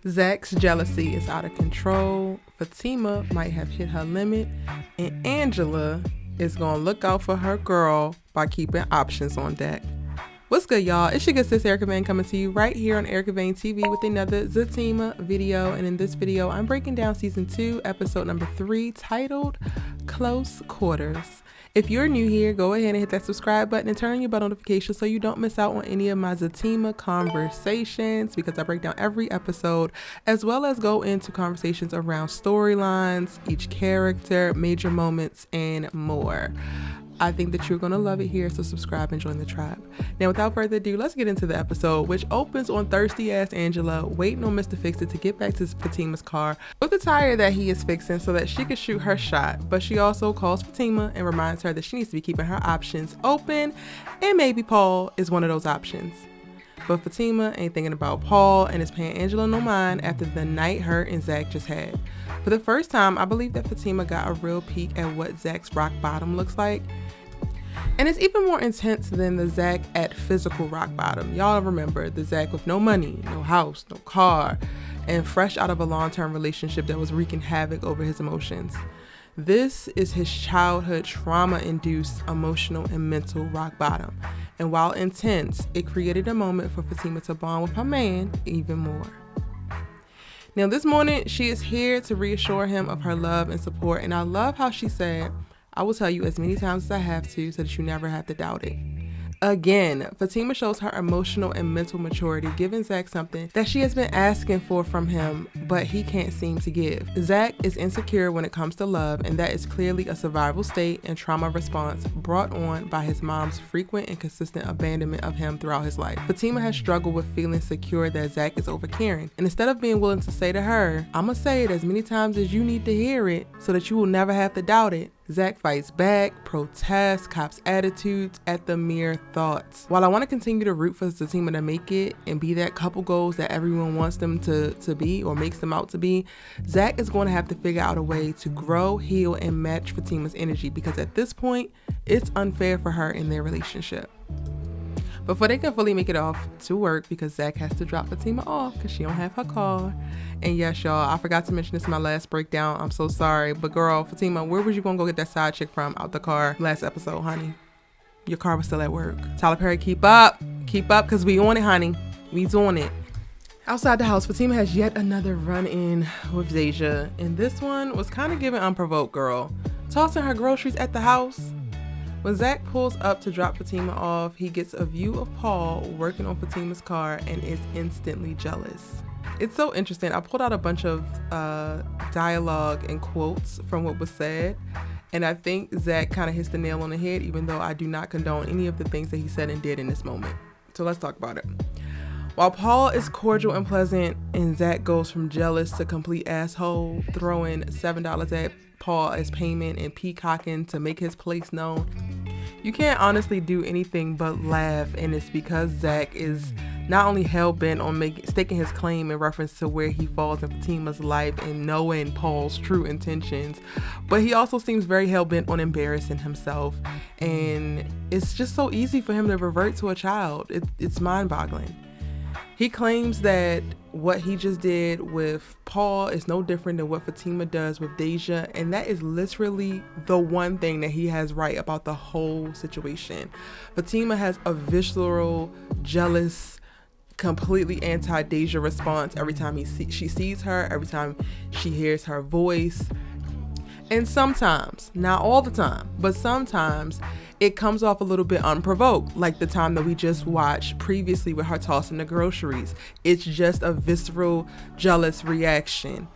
ZAC's jealousy is out of control. Fatima might have hit her limit. And Angela is going to look out for her girl by keeping options on deck. What's good, y'all? It's your good sis Erica Vane coming to you right here on Erica Vane TV with another Zatima video. And in this video, I'm breaking down season 2, episode number 3, titled Close Quarters. If you're new here, go ahead and hit that subscribe button and turn on your bell notifications so you don't miss out on any of my Zatima conversations, because I break down every episode as well as go into conversations around storylines, each character, major moments, and more. I think that you're going to love it here, so subscribe and join the tribe. Now, without further ado, let's get into the episode, which opens on thirsty-ass Angela waiting on Mr. Fix-It to get back to Fatima's car with the tire that he is fixing so that she can shoot her shot. But she also calls Fatima and reminds her that she needs to be keeping her options open, and maybe Paul is one of those options. But Fatima ain't thinking about Paul and is paying Angela no mind after the night her and ZAC just had. For the first time, I believe that Fatima got a real peek at what ZAC's rock bottom looks like. And it's even more intense than the ZAC at physical rock bottom. Y'all remember the ZAC with no money, no house, no car, and fresh out of a long-term relationship that was wreaking havoc over his emotions. This is his childhood trauma-induced emotional and mental rock bottom. And while intense, it created a moment for Fatima to bond with her man even more. Now this morning, she is here to reassure him of her love and support. And I love how she said, "I will tell you as many times as I have to so that you never have to doubt it." Again, Fatima shows her emotional and mental maturity, giving ZAC something that she has been asking for from him, but he can't seem to give. ZAC is insecure when it comes to love, and that is clearly a survival state and trauma response brought on by his mom's frequent and consistent abandonment of him throughout his life. Fatima has struggled with feeling secure that ZAC is overcaring, and instead of being willing to say to her, "I'ma say it as many times as you need to hear it so that you will never have to doubt it," ZAC fights back, protests, cops attitudes at the mere thoughts. While I want to continue to root for Zatima to make it and be that couple goals that everyone wants them to be or makes them out to be, ZAC is going to have to figure out a way to grow, heal, and match Fatima's energy, because at this point, it's unfair for her in their relationship. Before they can fully make it off to work, because ZAC has to drop Fatima off because she don't have her car. And yes, y'all, I forgot to mention this in my last breakdown. I'm so sorry. But girl, Fatima, where was you going to go get that side chick from out the car last episode, honey? Your car was still at work. Tyler Perry, keep up. Keep up, because we on it, honey. We's on it. Outside the house, Fatima has yet another run-in with Deja. And this one was kind of giving unprovoked, girl. Tossing her groceries at the house. When ZAC pulls up to drop Fatima off, he gets a view of Paul working on Fatima's car and is instantly jealous. It's so interesting. I pulled out a bunch of dialogue and quotes from what was said, and I think ZAC kind of hits the nail on the head, even though I do not condone any of the things that he said and did in this moment. So let's talk about it. While Paul is cordial and pleasant, and ZAC goes from jealous to complete asshole, throwing $7 at Paul as payment and peacocking to make his place known, you can't honestly do anything but laugh, and it's because ZAC is not only hell-bent on staking his claim in reference to where he falls in Fatima's life and knowing Paul's true intentions, but he also seems very hell-bent on embarrassing himself, and it's just so easy for him to revert to a child. It's mind-boggling. He claims that what he just did with Paul is no different than what Fatima does with Deja, and that is literally the one thing that he has right about the whole situation. Fatima has a visceral, jealous, completely anti-Deja response every time she sees her, every time she hears her voice. And sometimes, not all the time, but sometimes it comes off a little bit unprovoked, like the time that we just watched previously with her tossing the groceries. It's just a visceral, jealous reaction.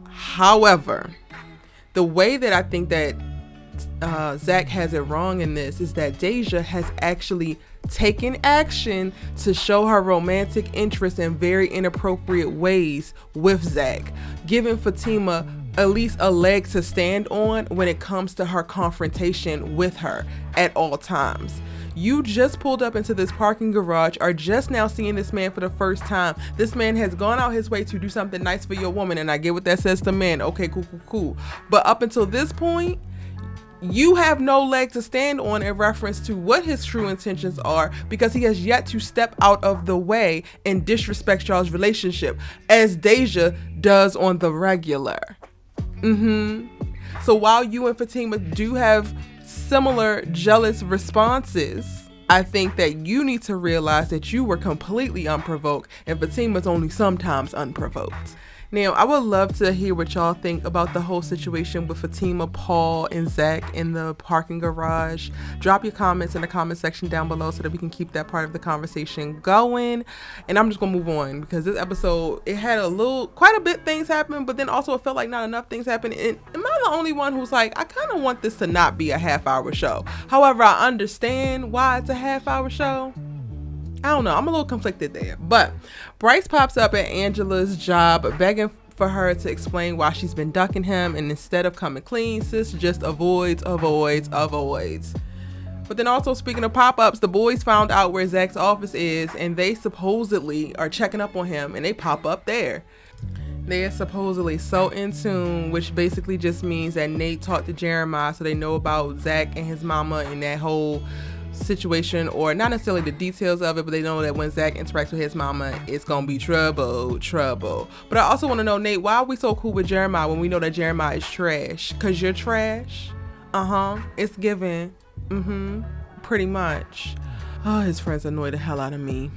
However, the way that I think that ZAC has it wrong in this is that Deja has actually taken action to show her romantic interest in very inappropriate ways with ZAC, giving Fatima at least a leg to stand on when it comes to her confrontation with her at all times. You just pulled up into this parking garage, are just now seeing this man for the first time. This man has gone out his way to do something nice for your woman, and I get what that says to men. Okay, cool. But up until this point, you have no leg to stand on in reference to what his true intentions are, because he has yet to step out of the way and disrespect y'all's relationship, as Deja does on the regular. So while you and Fatima do have similar jealous responses, I think that you need to realize that you were completely unprovoked and Fatima's only sometimes unprovoked. Now, I would love to hear what y'all think about the whole situation with Fatima, Paul, and ZAC in the parking garage. Drop your comments in the comment section down below so that we can keep that part of the conversation going. And I'm just gonna move on, because this episode, it had quite a bit things happen, but then also it felt like not enough things happened. And am I the only one who's like, I kind of want this to not be a half-hour show? However, I understand why it's a half-hour show. I don't know. I'm a little conflicted there. But Bryce pops up at Angela's job begging for her to explain why she's been ducking him. And instead of coming clean, sis just avoids. But then also, speaking of pop-ups, the boys found out where Zac's office is, and they supposedly are checking up on him, and they pop up there. They are supposedly so in tune, which basically just means that Nate talked to Jeremiah, so they know about Zac and his mama and that whole situation, or not necessarily the details of it, but they know that when Zac interacts with his mama, it's gonna be trouble. But I also want to know, Nate, why are we so cool with Jeremiah when we know that Jeremiah is trash? Cause you're trash. It's given. Pretty much. Oh, his friends annoy the hell out of me.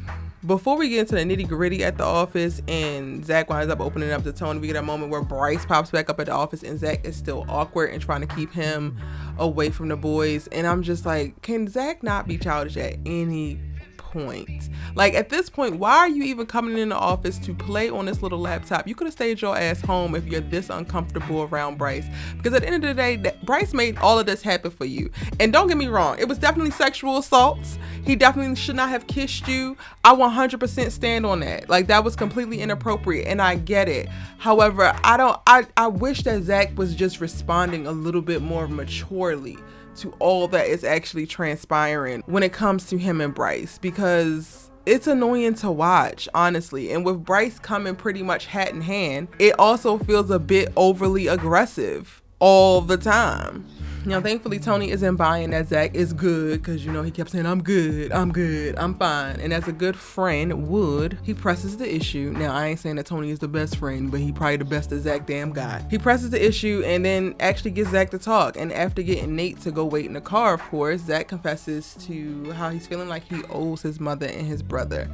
Before we get into the nitty gritty at the office and Zac winds up opening up to Tony, we get a moment where Bryce pops back up at the office and Zac is still awkward and trying to keep him away from the boys. And I'm just like, can Zac not be childish at any point? Like, at this point, why are you even coming in the office to play on this little laptop? You could have stayed your ass home if you're this uncomfortable around Bryce, because at the end of the day, Bryce made all of this happen for you. And don't get me wrong, it was definitely sexual assaults. He definitely should not have kissed you. I 100% stand on that. Like, that was completely inappropriate, and I get it. However, I wish that Zac was just responding a little bit more maturely to all that is actually transpiring when it comes to him and Bryce, because it's annoying to watch, honestly. And with Bryce coming pretty much hat in hand, it also feels a bit overly aggressive all the time. Thankfully, Tony isn't buying that Zac is good, because, he kept saying, I'm good, I'm fine. And as a good friend would, he presses the issue. Now, I ain't saying that Tony is the best friend, but he probably the best that Zac damn got. He presses the issue and then actually gets Zac to talk. And after getting Nate to go wait in the car, of course, Zac confesses to how he's feeling like he owes his mother and his brother.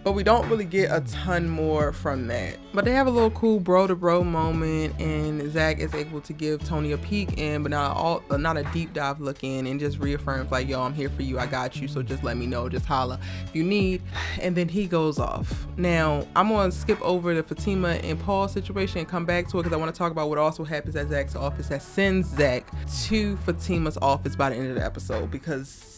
But we don't really get a ton more from that. But they have a little cool bro to bro moment, and Zac is able to give Tony a peek in, but not a deep dive look in, and just reaffirms like, yo, I'm here for you, I got you, so just let me know, just holla if you need. And then he goes off. Now, I'm gonna skip over the Fatima and Paul situation and come back to it, because I want to talk about what also happens at Zac's office that sends Zac to Fatima's office by the end of the episode, because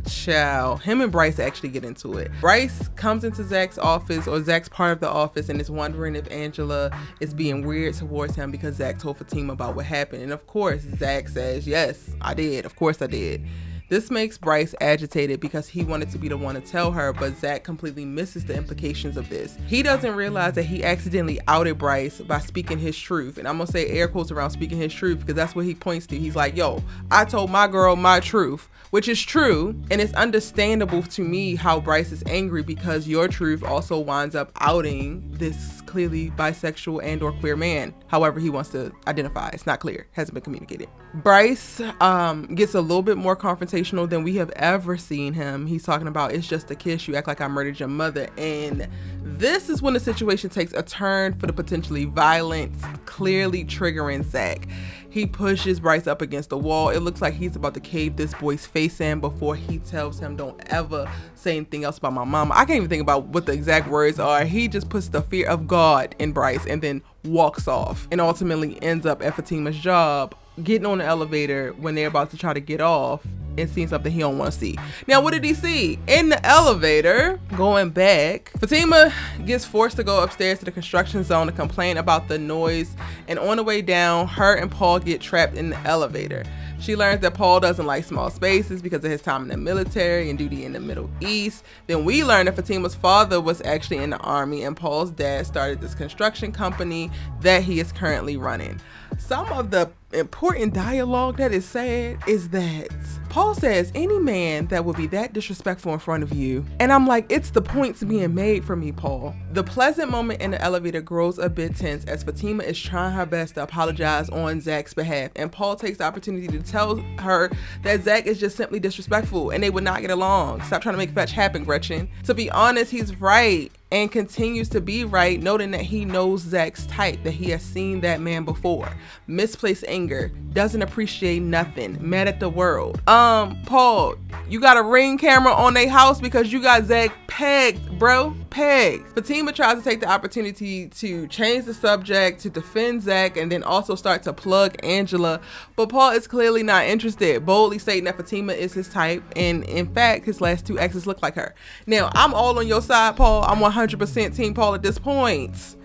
him and Bryce actually get into it. Bryce comes into Zac's office, or Zac's part of the office, and is wondering if Angela is being weird towards him because Zac told Fatima about what happened. And of course, Zac says, yes, I did. Of course I did. This makes Bryce agitated because he wanted to be the one to tell her, but Zac completely misses the implications of this. He doesn't realize that he accidentally outed Bryce by speaking his truth. And I'm gonna say air quotes around speaking his truth, because that's what he points to. He's like, yo, I told my girl my truth, which is true. And it's understandable to me how Bryce is angry, because your truth also winds up outing this clearly bisexual and or queer man, however he wants to identify. It's not clear, hasn't been communicated. Bryce gets a little bit more confrontational than we have ever seen him. He's talking about, it's just a kiss, you act like I murdered your mother. And this is when the situation takes a turn for the potentially violent, clearly triggering Zac. He pushes Bryce up against the wall. It looks like he's about to cave this boy's face in before he tells him, don't ever say anything else about my mama. I can't even think about what the exact words are. He just puts the fear of God in Bryce and then walks off, and ultimately ends up at Fatima's job, getting on the elevator when they're about to try to get off and seeing something he don't want to see. Now, what did he see? In the elevator, going back, Fatima gets forced to go upstairs to the construction zone to complain about the noise, and on the way down, her and Paul get trapped in the elevator. She learns that Paul doesn't like small spaces because of his time in the military and duty in the Middle East. Then we learn that Fatima's father was actually in the army, and Paul's dad started this construction company that he is currently running. Some of the important dialogue that is said is that Paul says, any man that would be that disrespectful in front of you. And I'm like, it's the points being made for me, Paul. The pleasant moment in the elevator grows a bit tense as Fatima is trying her best to apologize on ZAC's behalf. And Paul takes the opportunity to tell her that ZAC is just simply disrespectful and they would not get along. Stop trying to make fetch happen, Gretchen. To be honest, he's right. And continues to be right, noting that he knows ZAC's type, that he has seen that man before. Misplaced anger, doesn't appreciate nothing, mad at the world. Paul, you got a Ring camera on their house because you got ZAC pegged, bro, pegged. Fatima tries to take the opportunity to change the subject, to defend ZAC, and then also start to plug Angela. But Paul is clearly not interested, boldly stating that Fatima is his type, and in fact, his last two exes look like her. Now, I'm all on your side, Paul. I'm 100% Team Paul at this point.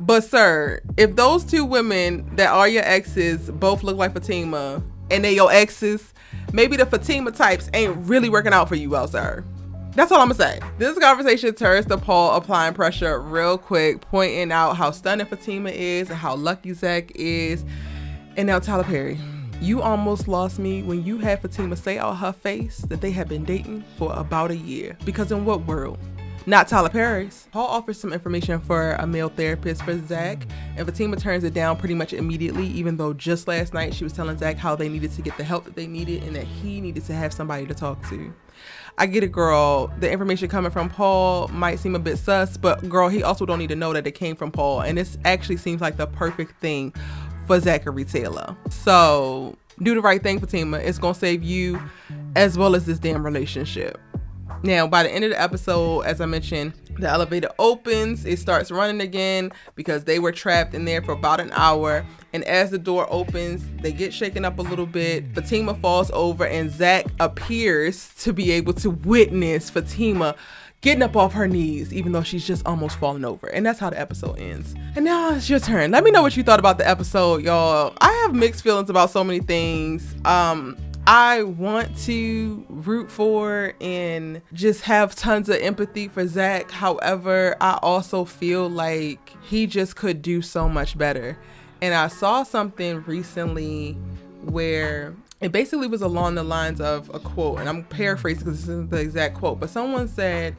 But sir, if those two women that are your exes both look like Fatima and they your exes, maybe the Fatima types ain't really working out for you, well, sir. That's all I'm gonna say. This conversation turns to Paul applying pressure real quick, pointing out how stunning Fatima is and how lucky ZAC is. And now Tyler Perry, you almost lost me when you had Fatima say out her face that they had been dating for about a year. Because in what world? Not Tyler Perry's. Paul offers some information for a male therapist for ZAC, and Fatima turns it down pretty much immediately, even though just last night she was telling ZAC how they needed to get the help that they needed and that he needed to have somebody to talk to. I get it, girl. The information coming from Paul might seem a bit sus, but girl, he also don't need to know that it came from Paul, and this actually seems like the perfect thing for Zachary Taylor. So do the right thing, Fatima. It's gonna save you as well as this damn relationship. Now, by the end of the episode, as I mentioned, the elevator opens, it starts running again because they were trapped in there for about an hour. And as the door opens, they get shaken up a little bit. Fatima falls over and ZAC appears to be able to witness Fatima getting up off her knees, even though she's just almost falling over. And that's how the episode ends. And now it's your turn. Let me know what you thought about the episode, y'all. I have mixed feelings about so many things. I want to root for and just have tons of empathy for ZAC. However, I also feel like he just could do so much better. And I saw something recently where it basically was along the lines of a quote, and I'm paraphrasing because this isn't the exact quote, but someone said,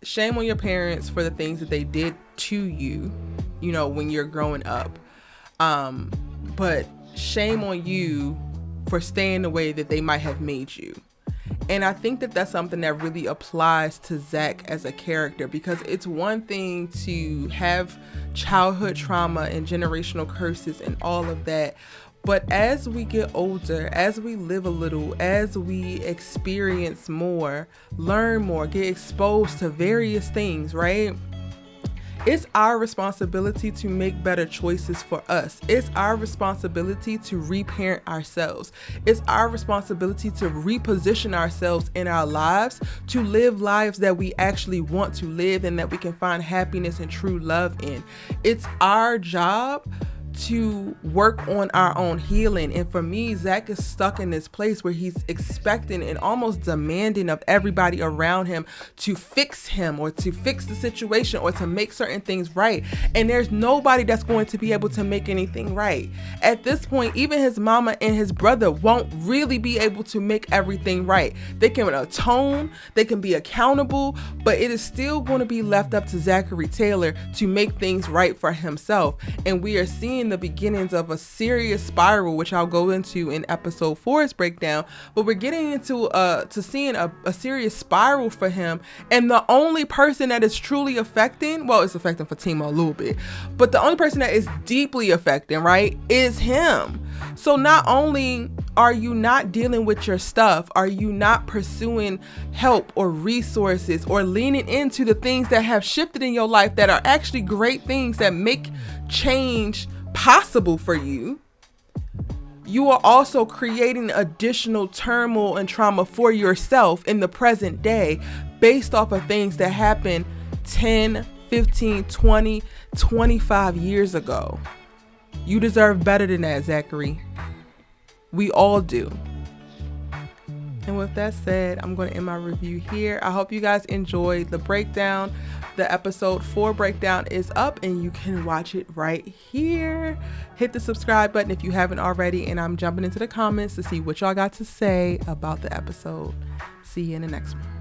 shame on your parents for the things that they did to you, you know, when you're growing up. But shame on you for staying the way that they might have made you. And I think that that's something that really applies to ZAC as a character, because it's one thing to have childhood trauma and generational curses and all of that. But as we get older, as we live a little, as we experience more, learn more, get exposed to various things, right? It's our responsibility to make better choices for us. It's our responsibility to reparent ourselves. It's our responsibility to reposition ourselves in our lives, to live lives that we actually want to live and that we can find happiness and true love in. It's our job to work on our own healing. And for me, ZAC is stuck in this place where he's expecting and almost demanding of everybody around him to fix him or to fix the situation or to make certain things right. And there's nobody that's going to be able to make anything right. At this point, even his mama and his brother won't really be able to make everything right. They can atone, they can be accountable, but it is still going to be left up to Zachary Taylor to make things right for himself. And we are seeing the beginnings of a serious spiral, which I'll go into in episode 4's breakdown, but we're getting into seeing a serious spiral for him. And the only person that is truly affecting, well, it's affecting Fatima a little bit, but the only person that is deeply affecting, right, is him. So not only are you not dealing with your stuff, are you not pursuing help or resources or leaning into the things that have shifted in your life that are actually great things that make change possible for you, you are also creating additional turmoil and trauma for yourself in the present day based off of things that happened 10, 15, 20, 25 years ago. You deserve better than that, Zachary. We all do. And with that said, I'm going to end my review here. I hope you guys enjoyed the breakdown. The episode 4 breakdown is up and you can watch it right here. Hit the subscribe button if you haven't already, and I'm jumping into the comments to see what y'all got to say about the episode. See you in the next one.